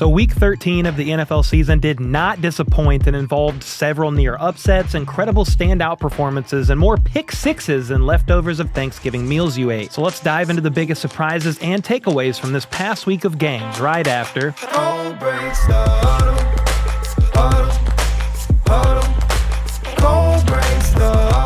So week 13 of the NFL season did not disappoint and involved several near upsets, incredible standout performances, and more pick sixes and leftovers of Thanksgiving meals you ate. So let's dive into the biggest surprises and takeaways from this past week of games right after.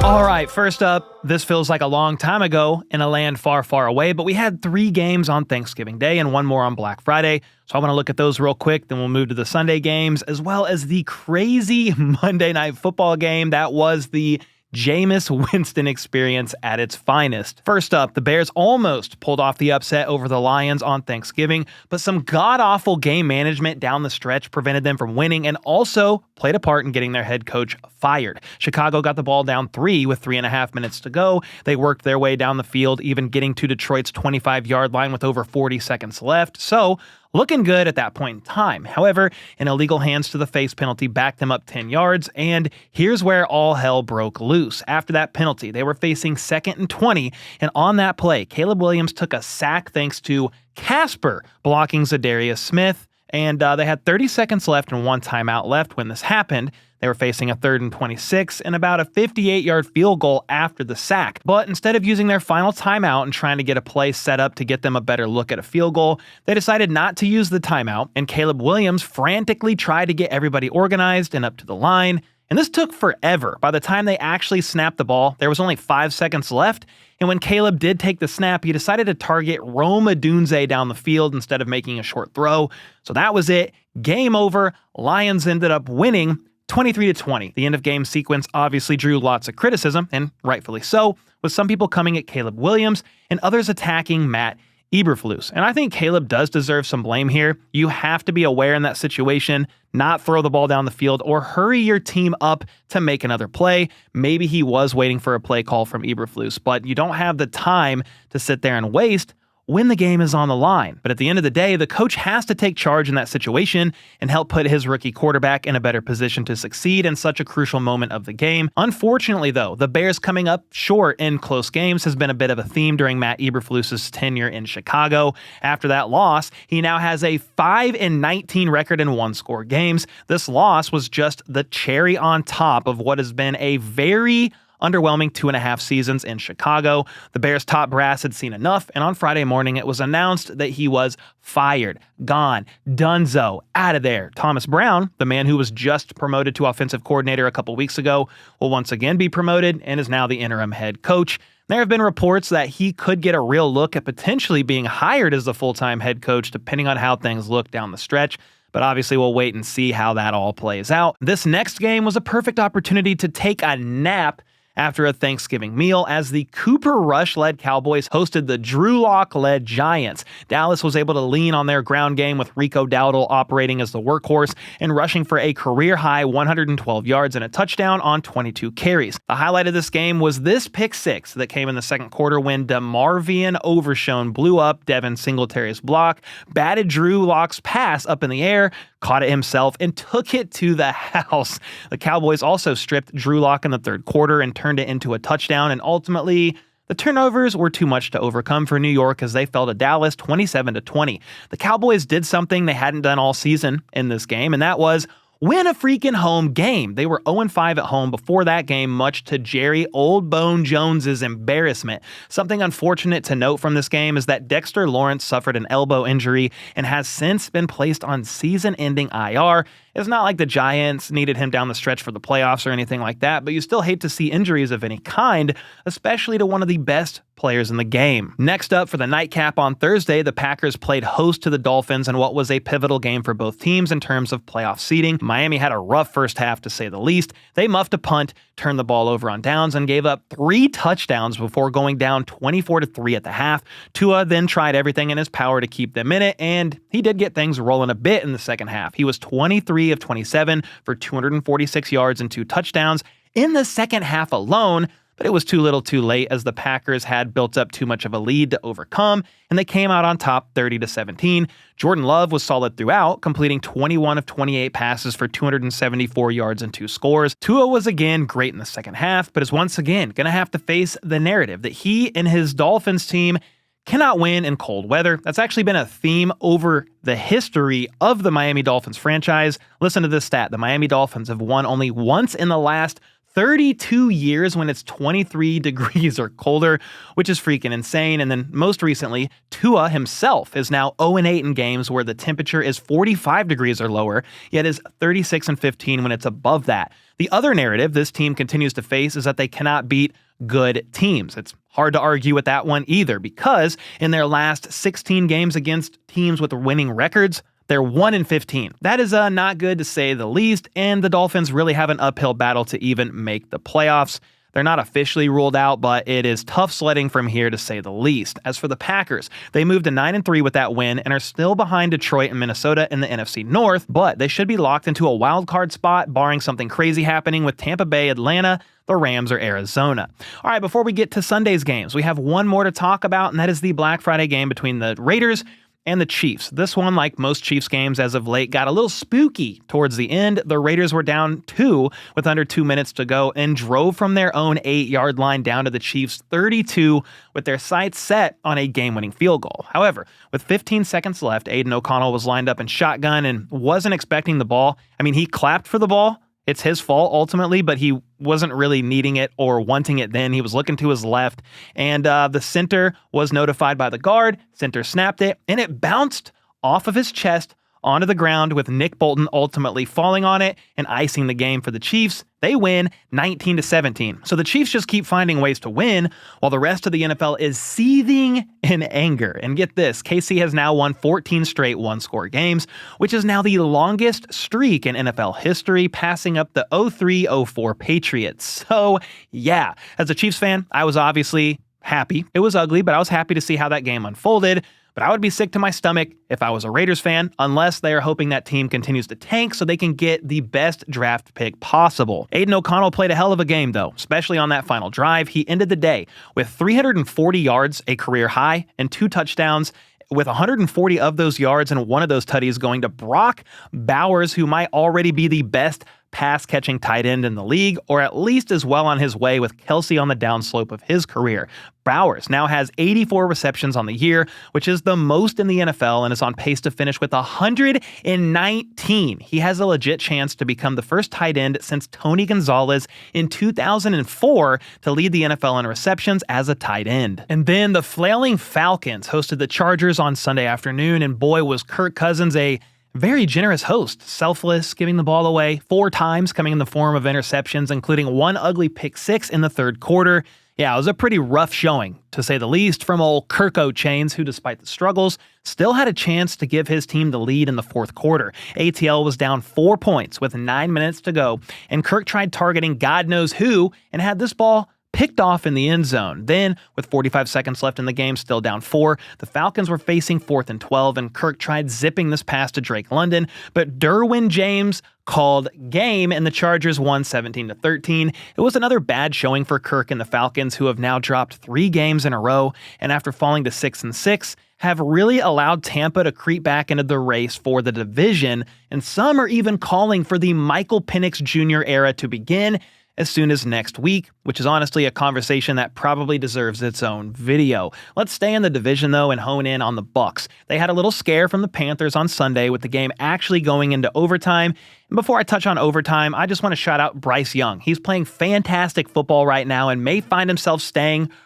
All right, first up, this feels like a long time ago in a land far, far away, but we had 3 games on Thanksgiving Day and 1 more on Black Friday. So I want to look at those real quick, then we'll move to the Sunday games, as well as the crazy Monday Night Football game that was the Jameis Winston experience at its finest. First up, the Bears almost pulled off the upset over the Lions on Thanksgiving, but some god-awful game management down the stretch prevented them from winning and also played a part in getting their head coach fired. Chicago got the ball down 3 with 3.5 minutes to go. They worked their way down the field, even getting to Detroit's 25-yard line with over 40 seconds left. So, looking good at that point in time. However, an illegal hands to the face penalty backed them up 10 yards, and here's where all hell broke loose. After that penalty, they were facing 2nd and 20, and on that play, Caleb Williams took a sack thanks to Casper blocking Zadarius Smith, and they had 30 seconds left and 1 timeout left when this happened. They were facing a 3rd and 26 and about a 58-yard field goal after the sack. But instead of using their final timeout and trying to get a play set up to get them a better look at a field goal, they decided not to use the timeout, and Caleb Williams frantically tried to get everybody organized and up to the line. And this took forever. By the time they actually snapped the ball, there was only 5 seconds left. And when Caleb did take the snap, he decided to target Rome Odunze down the field instead of making a short throw. So that was it. Game over. Lions ended up winning 23-20. The end of game sequence obviously drew lots of criticism, and rightfully so, with some people coming at Caleb Williams and others attacking Matt Eberflus. And I think Caleb does deserve some blame here. You have to be aware in that situation, not throw the ball down the field or hurry your team up to make another play. Maybe he was waiting for a play call from Eberflus, but you don't have the time to sit there and waste when the game is on the line. But at the end of the day, the coach has to take charge in that situation and help put his rookie quarterback in a better position to succeed in such a crucial moment of the game. Unfortunately, though, the Bears coming up short in close games has been a bit of a theme during Matt Eberflus's tenure in Chicago. After that loss, he now has a 5-19 record in 1-score games. This loss was just the cherry on top of what has been a very underwhelming 2.5 seasons in Chicago. The Bears' top brass had seen enough, and on Friday morning it was announced that he was fired, gone, donezo, out of there. Thomas Brown, the man who was just promoted to offensive coordinator a couple weeks ago, will once again be promoted and is now the interim head coach. There have been reports that he could get a real look at potentially being hired as the full-time head coach, depending on how things look down the stretch. But obviously we'll wait and see how that all plays out. This next game was a perfect opportunity to take a nap after a Thanksgiving meal as the Cooper Rush-led Cowboys hosted the Drew Lock-led Giants. Dallas was able to lean on their ground game with Rico Dowdle operating as the workhorse and rushing for a career-high 112 yards and a touchdown on 22 carries. The highlight of this game was this pick six that came in the second quarter when DeMarvion Overshown blew up Devin Singletary's block, batted Drew Lock's pass up in the air, caught it himself, and took it to the house. The Cowboys also stripped Drew Lock in the third quarter and turned it into a touchdown, and ultimately, the turnovers were too much to overcome for New York as they fell to Dallas 27-20. The Cowboys did something they hadn't done all season in this game, and that was win a freaking home game. They were 0-5 at home before that game, much to Jerry Old Bone Jones's embarrassment. Something unfortunate to note from this game is that Dexter Lawrence suffered an elbow injury and has since been placed on season-ending IR. It's not like the Giants needed him down the stretch for the playoffs or anything like that, but you still hate to see injuries of any kind, especially to one of the best players in the game. Next up for the nightcap on Thursday, the Packers played host to the Dolphins in what was a pivotal game for both teams in terms of playoff seeding. Miami had a rough first half to say the least. They muffed a punt, turned the ball over on downs, and gave up 3 touchdowns before going down 24-3 at the half. Tua then tried everything in his power to keep them in it, and he did get things rolling a bit in the second half. He was 23 of 27 for 246 yards and 2 touchdowns in the second half alone, but it was too little too late as the Packers had built up too much of a lead to overcome, and they came out on top 30-17. Jordan Love was solid throughout, completing 21 of 28 passes for 274 yards and 2 scores. Tua was again great in the second half, but is once again going to have to face the narrative that he and his Dolphins team cannot win in cold weather. That's actually been a theme over the history of the Miami Dolphins franchise. Listen to this stat. The Miami Dolphins have won only once in the last 32 years when it's 23 degrees or colder, which is freaking insane. And then most recently, Tua himself is now 0-8 in games where the temperature is 45 degrees or lower, yet is 36-15 when it's above that. The other narrative this team continues to face is that they cannot beat good teams. It's hard to argue with that one either, because in their last 16 games against teams with winning records, they're 1-15. That is not good to say the least, and the Dolphins really have an uphill battle to even make the playoffs. They're not officially ruled out, but it is tough sledding from here to say the least. As for the Packers, they moved to 9-3 with that win and are still behind Detroit and Minnesota in the NFC North, but they should be locked into a wild card spot, barring something crazy happening with Tampa Bay, Atlanta, the Rams, or Arizona. All right, before we get to Sunday's games, we have one more to talk about, and that is the Black Friday game between the Raiders and the Chiefs. This one, like most Chiefs games as of late, got a little spooky towards the end. The Raiders were down 2 with under 2 minutes to go and drove from their own 8-yard line down to the Chiefs' 32 with their sights set on a game-winning field goal. However, with 15 seconds left, Aiden O'Connell was lined up in shotgun and wasn't expecting the ball. I mean, he clapped for the ball. It's his fault ultimately, but he wasn't really needing it or wanting it then. He was looking to his left, and the center was notified by the guard. Center snapped it, and it bounced off of his chest onto the ground, with Nick Bolton ultimately falling on it and icing the game for the Chiefs. They win 19-17. So the Chiefs just keep finding ways to win, while the rest of the NFL is seething in anger. And get this, KC has now won 14 straight one-score games, which is now the longest streak in NFL history, passing up the 03-04 Patriots. So yeah, as a Chiefs fan, I was obviously happy. It was ugly, but I was happy to see how that game unfolded. But I would be sick to my stomach if I was a Raiders fan, unless they are hoping that team continues to tank so they can get the best draft pick possible. Aiden O'Connell played a hell of a game, though, especially on that final drive. He ended the day with 340 yards, a career high, and 2 touchdowns, with 140 of those yards and one of those tutties going to Brock Bowers, who might already be the best pass-catching tight end in the league, or at least is well on his way with Kelsey on the downslope of his career. Bowers now has 84 receptions on the year, which is the most in the NFL, and is on pace to finish with 119. He has a legit chance to become the first tight end since Tony Gonzalez in 2004 to lead the NFL in receptions as a tight end. And then the flailing Falcons hosted the Chargers on Sunday afternoon, and boy was Kirk Cousins a very generous host, selfless, giving the ball away 4 times, coming in the form of interceptions, including 1 ugly pick 6 in the third quarter. Yeah, it was a pretty rough showing, to say the least, from old Kirko Chains, who, despite the struggles, still had a chance to give his team the lead in the fourth quarter. ATL was down 4 points with 9 minutes to go, and Kirk tried targeting God knows who and had this ball picked off in the end zone. Then, with 45 seconds left in the game, still down 4, the Falcons were facing 4th and 12, and Kirk tried zipping this pass to Drake London, but Derwin James called game, and the Chargers won 17-13. It was another bad showing for Kirk and the Falcons, who have now dropped 3 games in a row, and after falling to 6-6, have really allowed Tampa to creep back into the race for the division, and some are even calling for the Michael Penix Jr. era to begin as soon as next week, which is honestly a conversation that probably deserves its own video. Let's stay in the division, though, and hone in on the Bucs. They had a little scare from the Panthers on Sunday, with the game actually going into overtime. And before I touch on overtime, I just want to shout out Bryce Young. He's playing fantastic football right now and may find himself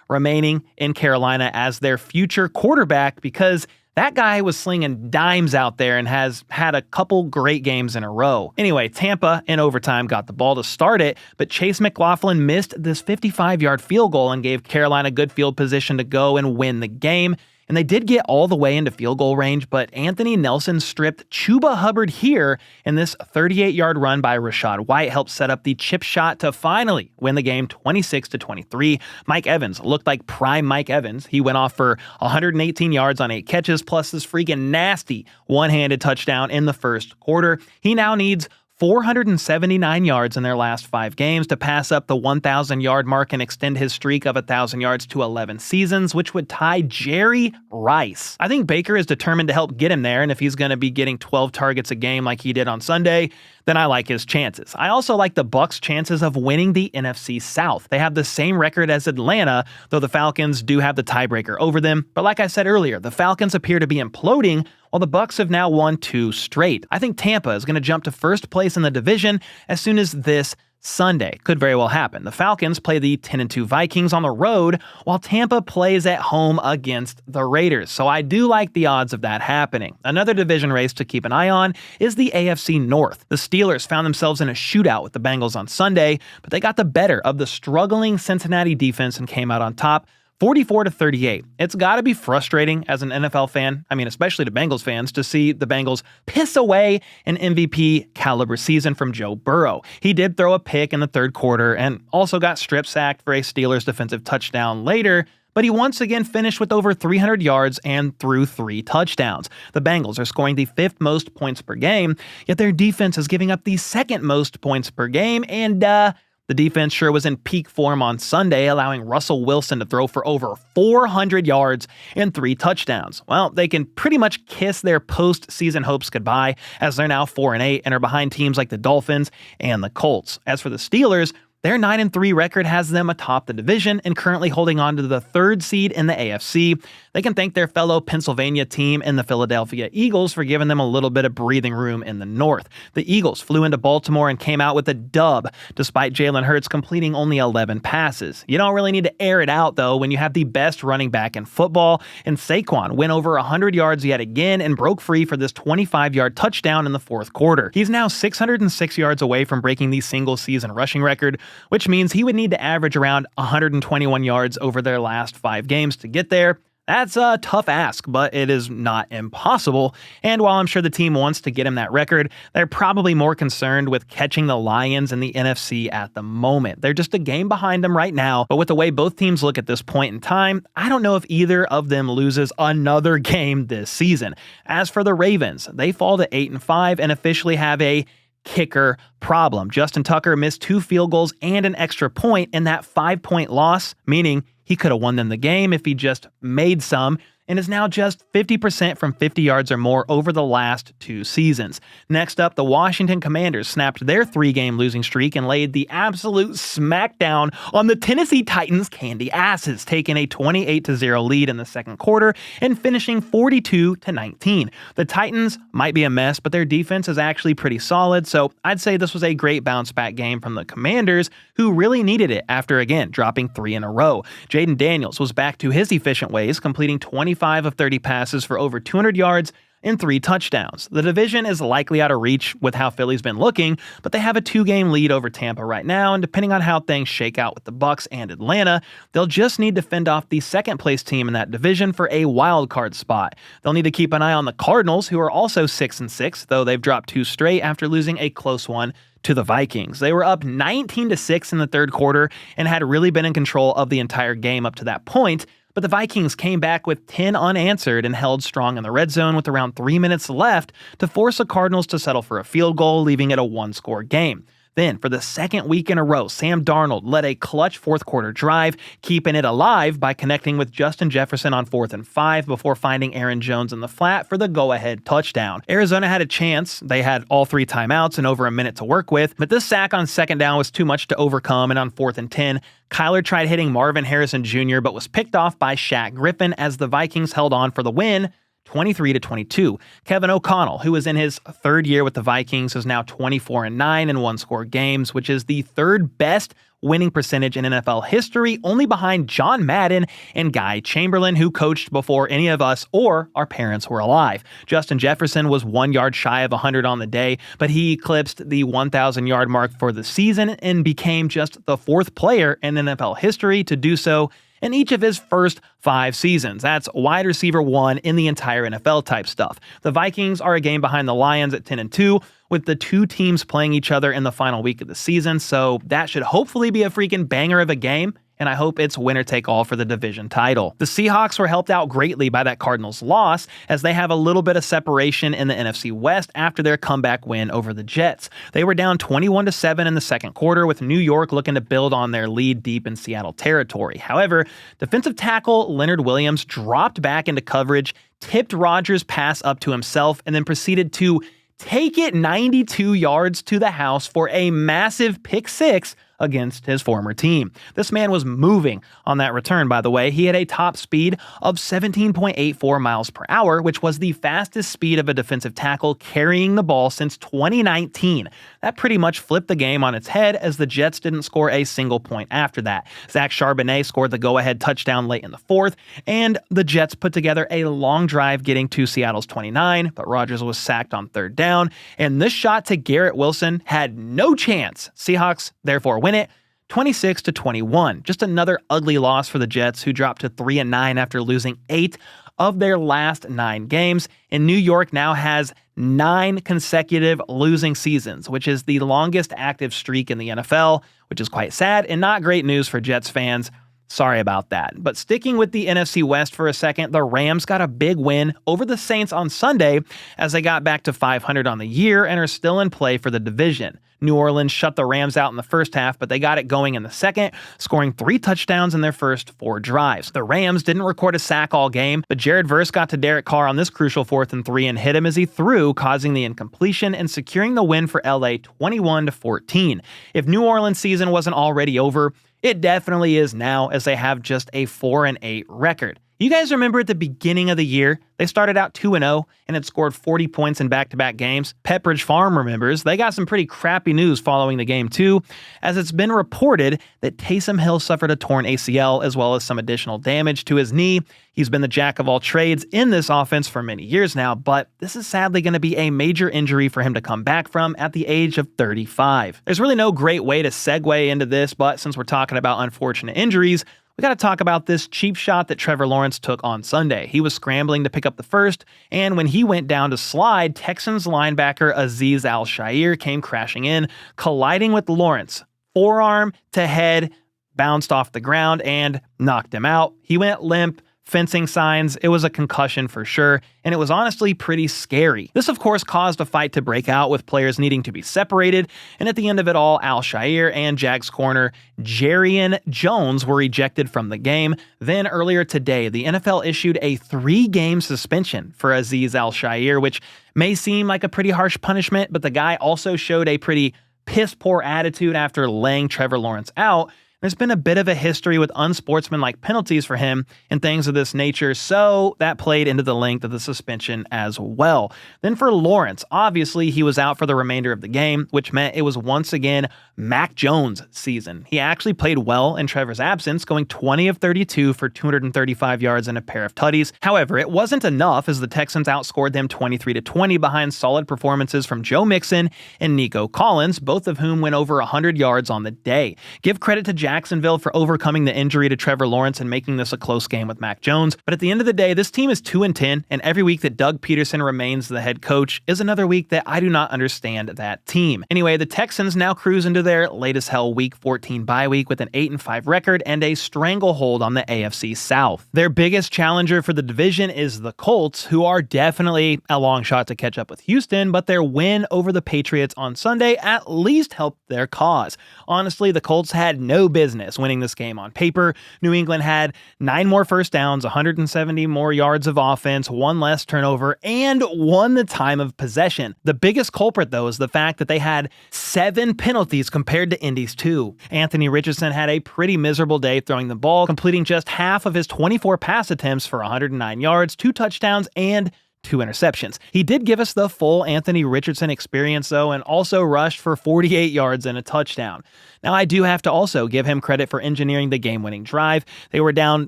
remaining in Carolina as their future quarterback, because that guy was slinging dimes out there and has had a couple great games in a row. Anyway, Tampa in overtime got the ball to start it, but Chase McLaughlin missed this 55-yard field goal and gave Carolina good field position to go and win the game. And they did get all the way into field goal range, but Anthony Nelson stripped Chuba Hubbard here, and this 38-yard run by Rachaad White helped set up the chip shot to finally win the game 26-23. Mike Evans looked like prime Mike Evans. He went off for 118 yards on 8 catches, plus this freaking nasty one-handed touchdown in the first quarter. He now needs 479 yards in their last 5 games to pass up the 1,000-yard mark and extend his streak of 1,000 yards to 11 seasons, which would tie Jerry Rice. I think Baker is determined to help get him there, and if he's going to be getting 12 targets a game like he did on Sunday, then I like his chances. I also like the Bucs' chances of winning the NFC South. They have the same record as Atlanta, though the Falcons do have the tiebreaker over them. But like I said earlier, the Falcons appear to be imploding, while the Bucs have now won 2 straight. I think Tampa is going to jump to first place in the division as soon as this Sunday. Could very well happen. The Falcons play the 10-2 Vikings on the road, while Tampa plays at home against the Raiders. So I do like the odds of that happening. Another division race to keep an eye on is the AFC North. The Steelers found themselves in a shootout with the Bengals on Sunday, but they got the better of the struggling Cincinnati defense and came out on top 44-38. It's got to be frustrating as an NFL fan, especially to Bengals fans, to see the Bengals piss away an MVP caliber season from Joe Burrow. He did throw a pick in the third quarter and also got strip sacked for a Steelers defensive touchdown later, but he once again finished with over 300 yards and threw 3 touchdowns. The Bengals are scoring the 5th most points per game, yet their defense is giving up the 2nd most points per game, and the defense sure was in peak form on Sunday, allowing Russell Wilson to throw for over 400 yards and 3 touchdowns. Well, they can pretty much kiss their postseason hopes goodbye, as they're now 4-8 and are behind teams like the Dolphins and the Colts. As for the Steelers, their 9-3 record has them atop the division and currently holding on to the 3rd seed in the AFC. They can thank their fellow Pennsylvania team and the Philadelphia Eagles for giving them a little bit of breathing room in the North. The Eagles flew into Baltimore and came out with a dub, despite Jalen Hurts completing only 11 passes. You don't really need to air it out, though, when you have the best running back in football, and Saquon went over 100 yards yet again and broke free for this 25-yard touchdown in the 4th quarter. He's now 606 yards away from breaking the single-season rushing record, which means he would need to average around 121 yards over their last 5 games to get there. That's a tough ask, but it is not impossible. And while I'm sure the team wants to get him that record, they're probably more concerned with catching the Lions in the NFC at the moment. They're just a game behind them right now, but with the way both teams look at this point in time, I don't know if either of them loses another game this season. As for the Ravens, they fall to 8-5 and officially have a kicker problem. Justin Tucker missed 2 field goals and an extra point in that 5-point loss, meaning he could have won them the game if he just made some, and is now just 50% from 50 yards or more over the last 2 seasons. Next up, the Washington Commanders snapped their 3-game losing streak and laid the absolute smackdown on the Tennessee Titans' candy asses, taking a 28-0 lead in the 2nd quarter and finishing 42-19. The Titans might be a mess, but their defense is actually pretty solid, so I'd say this was a great bounce-back game from the Commanders, who really needed it after, again, dropping 3 in a row. Jaden Daniels was back to his efficient ways, completing 25 of 30 passes for over 200 yards and 3 touchdowns. The division is likely out of reach with how Philly's been looking, but they have a 2-game lead over Tampa right now, and depending on how things shake out with the Bucs and Atlanta, they'll just need to fend off the 2nd-place team in that division for a wild card spot. They'll need to keep an eye on the Cardinals, who are also 6-6, though they've dropped 2 straight after losing a close one to the Vikings. They were up 19-6 in the 3rd quarter and had really been in control of the entire game up to that point, but the Vikings came back with 10 unanswered and held strong in the red zone with around 3 minutes left to force the Cardinals to settle for a field goal, leaving it a 1-score game. Then, for the 2nd week in a row, Sam Darnold led a clutch 4th quarter drive, keeping it alive by connecting with Justin Jefferson on 4th and 5 before finding Aaron Jones in the flat for the go-ahead touchdown. Arizona had a chance. They had all 3 timeouts and over a minute to work with, but this sack on 2nd down was too much to overcome, and on 4th and 10, Kyler tried hitting Marvin Harrison Jr., but was picked off by Shaq Griffin as the Vikings held on for the win, 23-22. Kevin O'Connell, who is in his 3rd year with the Vikings, is now 24-9 in 1-score games, which is the 3rd best winning percentage in NFL history, only behind John Madden and Guy Chamberlain, who coached before any of us or our parents were alive. Justin Jefferson was 1 yard shy of 100 on the day, but he eclipsed the 1,000-yard mark for the season and became just the 4th player in NFL history to do so in each of his first 5 seasons. That's wide receiver 1 in the entire NFL type stuff. The Vikings are a game behind the Lions at 10-2, with the 2 teams playing each other in the final week of the season, so that should hopefully be a freaking banger of a game. and I hope it's winner take all for the division title. The Seahawks were helped out greatly by that Cardinals loss, as they have a little bit of separation in the NFC West after their comeback win over the Jets. They were down 21-7 in the second quarter, with New York looking to build on their lead deep in Seattle territory. However, defensive tackle Leonard Williams dropped back into coverage, tipped Rodgers' pass up to himself, and then proceeded to take it 92 yards to the house for a massive pick six against his former team. This man was moving on that return, by the way. He had a top speed of 17.84 miles per hour, which was the fastest speed of a defensive tackle carrying the ball since 2019. That pretty much flipped the game on its head, as the Jets didn't score a single point after that. Zach Charbonnet scored the go-ahead touchdown late in the fourth, and the Jets put together a long drive getting to Seattle's 29, but Rodgers was sacked on third down, and this shot to Garrett Wilson had no chance. Seahawks therefore win it 26-21. Just another ugly loss for the Jets, who dropped to 3-9 after losing 8 of their last 9 games. And New York now has 9 consecutive losing seasons, which is the longest active streak in the NFL, which is quite sad and not great news for Jets fans. Sorry about that. But sticking with the NFC West for a second, the Rams got a big win over the Saints on Sunday, as they got back to 500 on the year and are still in play for the division. New Orleans shut the Rams out in the first half, but they got it going in the second, scoring 3 touchdowns in their first 4 drives. The Rams didn't record a sack all game, but Jared Verse got to Derek Carr on this crucial 4th and 3 and hit him as he threw, causing the incompletion and securing the win for LA 21-14. If New Orleans' season wasn't already over, it definitely is now, as they have just a 4-8 record. You guys remember at the beginning of the year, they started out 2-0 and had scored 40 points in back-to-back games? Pepperidge Farm remembers. They got some pretty crappy news following the game too, as it's been reported that Taysom Hill suffered a torn ACL as well as some additional damage to his knee. He's been the jack of all trades in this offense for many years now, but this is sadly going to be a major injury for him to come back from at the age of 35. There's really no great way to segue into this, but since we're talking about unfortunate injuries, we got to talk about this cheap shot that Trevor Lawrence took on Sunday. He was scrambling to pick up the first, and when he went down to slide, Texans linebacker Azeez Al-Shaair came crashing in, colliding with Lawrence. Forearm to head, bounced off the ground, and knocked him out. He went limp. Fencing signs, it was a concussion for sure, and it was honestly pretty scary. This, of course, caused a fight to break out, with players needing to be separated, and at the end of it all, Al-Shaair and Jags corner Jarrian Jones were ejected from the game. Then earlier today, the NFL issued a 3-game suspension for Azeez Al-Shaair, which may seem like a pretty harsh punishment, but the guy also showed a pretty piss-poor attitude after laying Trevor Lawrence out. There's been a bit of a history with unsportsmanlike penalties for him and things of this nature, so that played into the length of the suspension as well. Then for Lawrence, obviously he was out for the remainder of the game, which meant it was once again Mac Jones' season. He actually played well in Trevor's absence, going 20 of 32 for 235 yards and a pair of tutties. However, it wasn't enough, as the Texans outscored them 23-20 behind solid performances from Joe Mixon and Nico Collins, both of whom went over 100 yards on the day. Give credit to Jacksonville for overcoming the injury to Trevor Lawrence and making this a close game with Mac Jones. But at the end of the day, this team is 2-10, and every week that Doug Peterson remains the head coach is another week that I do not understand that team. Anyway, the Texans now cruise into their latest hell Week 14 bye week with an 8-5 record and a stranglehold on the AFC South. Their biggest challenger for the division is the Colts, who are definitely a long shot to catch up with Houston, but their win over the Patriots on Sunday at least helped their cause. Honestly, the Colts had no business winning this game on paper. New England had 9 more first downs, 170 more yards of offense, 1 less turnover, and won the time of possession. The biggest culprit, though, is the fact that they had 7 penalties compared to Indy's 2. Anthony Richardson had a pretty miserable day throwing the ball, completing just half of his 24 pass attempts for 109 yards, 2 touchdowns, and 2 interceptions. He did give us the full Anthony Richardson experience, though, and also rushed for 48 yards and a touchdown. Now, I do have to also give him credit for engineering the game-winning drive. They were down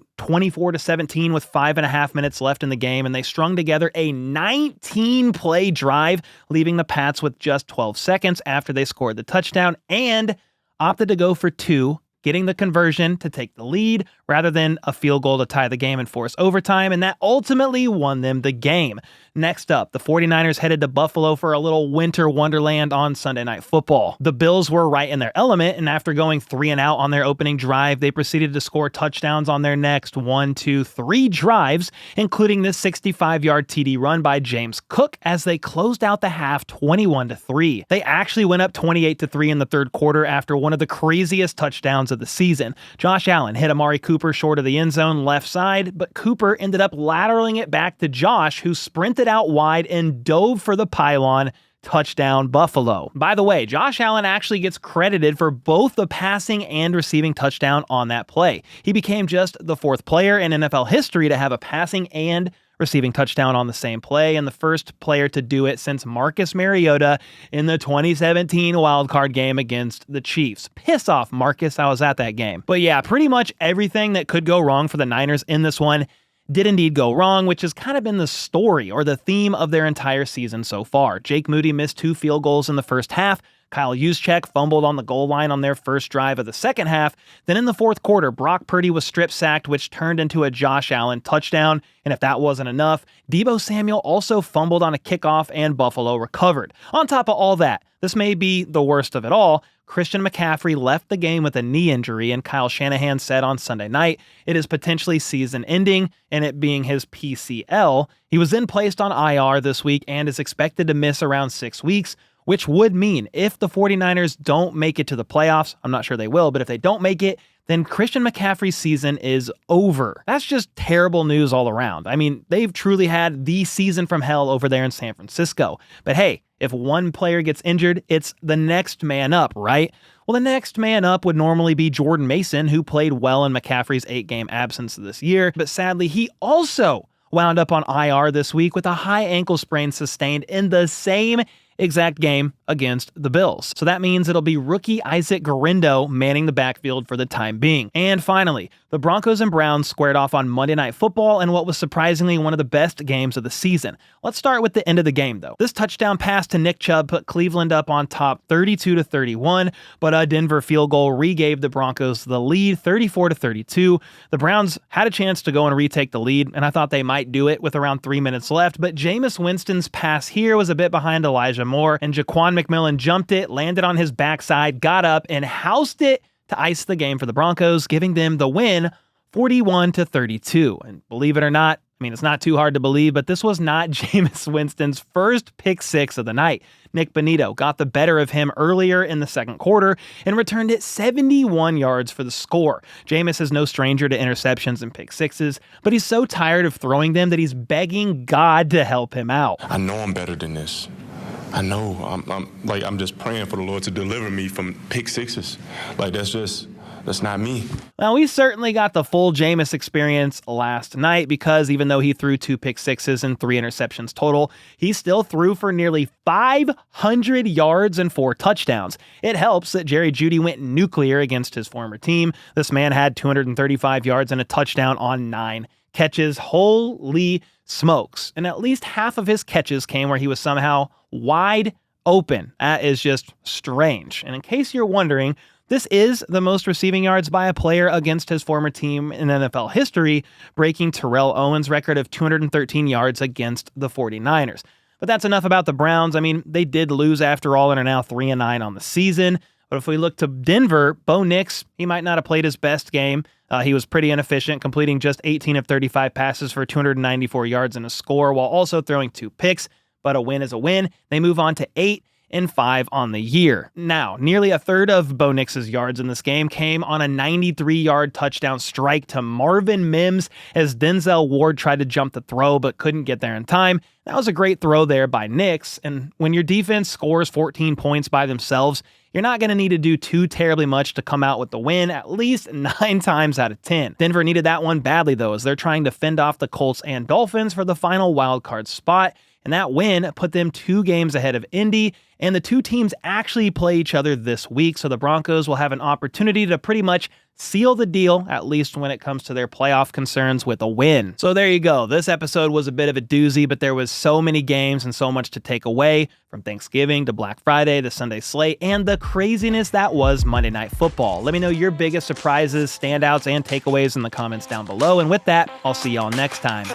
24-17 with 5.5 minutes left in the game, and they strung together a 19-play drive, leaving the Pats with just 12 seconds after they scored the touchdown and opted to go for 2, getting the conversion to take the lead rather than a field goal to tie the game and force overtime, and that ultimately won them the game. Next up, the 49ers headed to Buffalo for a little winter wonderland on Sunday Night Football. The Bills were right in their element, and after going 3-and-out on their opening drive, they proceeded to score touchdowns on their next 3 drives, including this 65-yard TD run by James Cook as they closed out the half 21-3. They actually went up 28-3 in the third quarter after one of the craziest touchdowns of the season. Josh Allen hit Amari Cooper short of the end zone left side, but Cooper ended up lateraling it back to Josh, who sprinted out wide and dove for the pylon. Touchdown Buffalo. By the way, Josh Allen actually gets credited for both the passing and receiving touchdown on that play. He became just the 4th player in NFL history to have a passing and receiving touchdown on the same play, and the first player to do it since Marcus Mariota in the 2017 wildcard game against the Chiefs. Piss off, Marcus. I was at that game. But yeah, pretty much everything that could go wrong for the Niners in this one did indeed go wrong, which has kind of been the story or the theme of their entire season so far. Jake Moody missed 2 field goals in the first half. Kyle Juszczyk fumbled on the goal line on their first drive of the second half. Then in the fourth quarter, Brock Purdy was strip sacked, which turned into a Josh Allen touchdown. And if that wasn't enough, Deebo Samuel also fumbled on a kickoff and Buffalo recovered. On top of all that, this may be the worst of it all. Christian McCaffrey left the game with a knee injury, and Kyle Shanahan said on Sunday night it is potentially season-ending, and it being his PCL. He was then placed on IR this week and is expected to miss around 6 weeks, which would mean if the 49ers don't make it to the playoffs, I'm not sure they will, but if they don't make it, then Christian McCaffrey's season is over. That's just terrible news all around. I mean, they've truly had the season from hell over there in San Francisco. But hey, if one player gets injured, it's the next man up, right? Well, the next man up would normally be Jordan Mason, who played well in McCaffrey's 8-game absence this year, but sadly, he also wound up on IR this week with a high ankle sprain sustained in the same exact game against the Bills. So that means it'll be rookie Isaac Guerendo manning the backfield for the time being. And finally, the Broncos and Browns squared off on Monday Night Football in what was surprisingly one of the best games of the season. Let's start with the end of the game, though. This touchdown pass to Nick Chubb put Cleveland up on top 32-31, but a Denver field goal regave the Broncos the lead 34-32. The Browns had a chance to go and retake the lead, and I thought they might do it with around 3 minutes left, but Jameis Winston's pass here was a bit behind Elijah Moore, and Jaquan McMillan jumped it, landed on his backside, got up, and housed it to ice the game for the Broncos, giving them the win 41-32. And believe it or not, I mean, it's not too hard to believe, but this was not Jameis Winston's first pick six of the night. Nick Bonito got the better of him earlier in the second quarter and returned it 71 yards for the score. Jameis is no stranger to interceptions and pick sixes, but he's so tired of throwing them that he's begging God to help him out. I know I'm better than this. I know. I'm just praying for the Lord to deliver me from pick sixes. That's not me. Well, we certainly got the full Jameis experience last night because even though he threw 2 pick sixes and 3 interceptions total, he still threw for nearly 500 yards and 4 touchdowns. It helps that Jerry Jeudy went nuclear against his former team. This man had 235 yards and a touchdown on 9 catches. Holy smokes. And at least half of his catches came where he was somehow wide open. That is just strange. And in case you're wondering, this is the most receiving yards by a player against his former team in NFL history, breaking Terrell Owens' record of 213 yards against the 49ers. But that's enough about the Browns. I mean, they did lose after all and are now 3-9 on the season. But if we look to Denver, Bo Nix, he might not have played his best game. He was pretty inefficient, completing just 18 of 35 passes for 294 yards and a score, while also throwing 2 picks. But a win is a win. They move on to 8-5 on the year. Now, nearly a third of Bo Nix's yards in this game came on a 93-yard touchdown strike to Marvin Mims as Denzel Ward tried to jump the throw but couldn't get there in time. That was a great throw there by Nix, and when your defense scores 14 points by themselves, you're not going to need to do too terribly much to come out with the win, at least 9 times out of 10. Denver needed that one badly, though, as they're trying to fend off the Colts and Dolphins for the final wildcard spot. And that win put them 2 games ahead of Indy, and the 2 teams actually play each other this week, so the Broncos will have an opportunity to pretty much seal the deal, at least when it comes to their playoff concerns, with a win. So there you go. This episode was a bit of a doozy, but there was so many games and so much to take away, from Thanksgiving to Black Friday, the Sunday slate, and the craziness that was Monday Night Football. Let me know your biggest surprises, standouts, and takeaways in the comments down below, and with that, I'll see y'all next time.